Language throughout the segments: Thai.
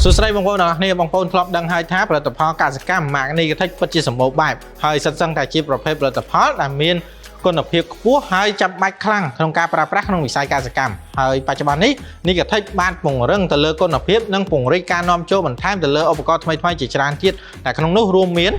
สุดท้ายบางคนนะนี่บางคนครอบดังไฮท้าผลิตภัณฑ์การศึกษามากนี่ก็ทักปัจจุบันสมบูรณ์แบบให้สัตว์สังแต่จีบประเภทผลิตภัณฑ์แต่มีคุณภาพผู้ให้จับใบคลั่งทำการปราบปรามในวิสัยการศึกษาให้ปัจจุบันนี้นี่ก็ทักบ้านปุ่งเรื่องแต่เลือกคุณภาพนั่งปุ่งริการน้อมโจบันท้ายแต่เลือกอุปกรณ์ทำไมจิตจารจิตแต่ขนมนุ่มรวมมีน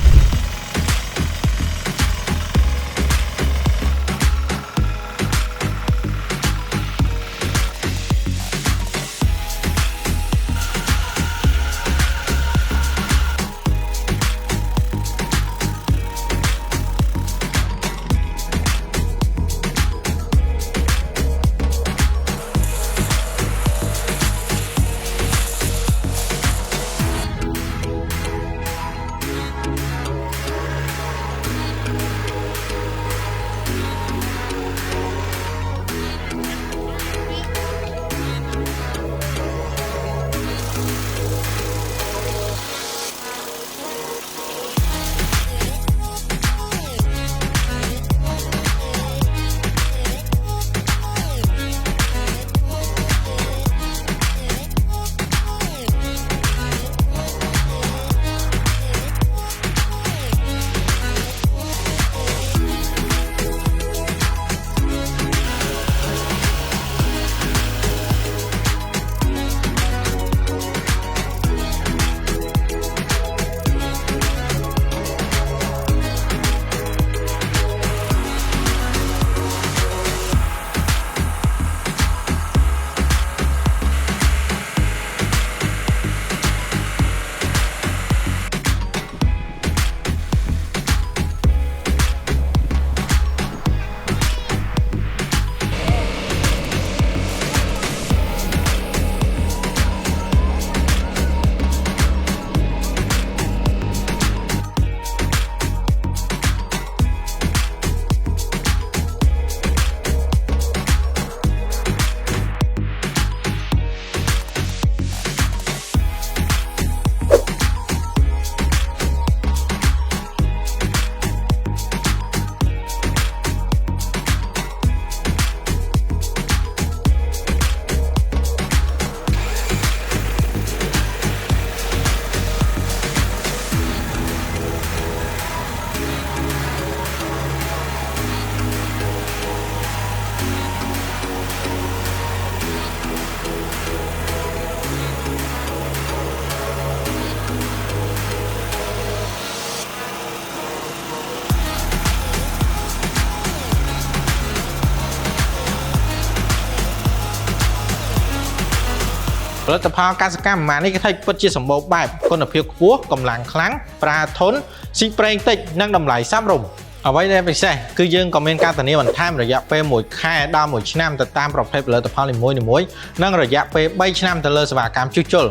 ผลิตภัณฑ์การศึกษามานี่ก็ทักปัจจุบันสมบูรณ์แบบคุณภาพผู้กำลังครั้งปราทนสิเปรงติดนั่งดำไหลซ้ำรมเอาไว้ได้ไปใช่คือยังคอมเมนต์การตัวนี้มันท่ามระยะไปหมดแค่ดาวหมดชั้นแต่ตามประเภทผลิตภัณฑ์ในมวยนั่งระยะไปใบชั้นแต่เลยสบายการจุดจล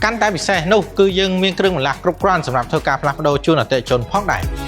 กันแต่ไปใช่นู่คือยังมีเครื่องมือหลักกรุบกรอนสำหรับเท่ากับพลังโดจูนเตะจนพอกได้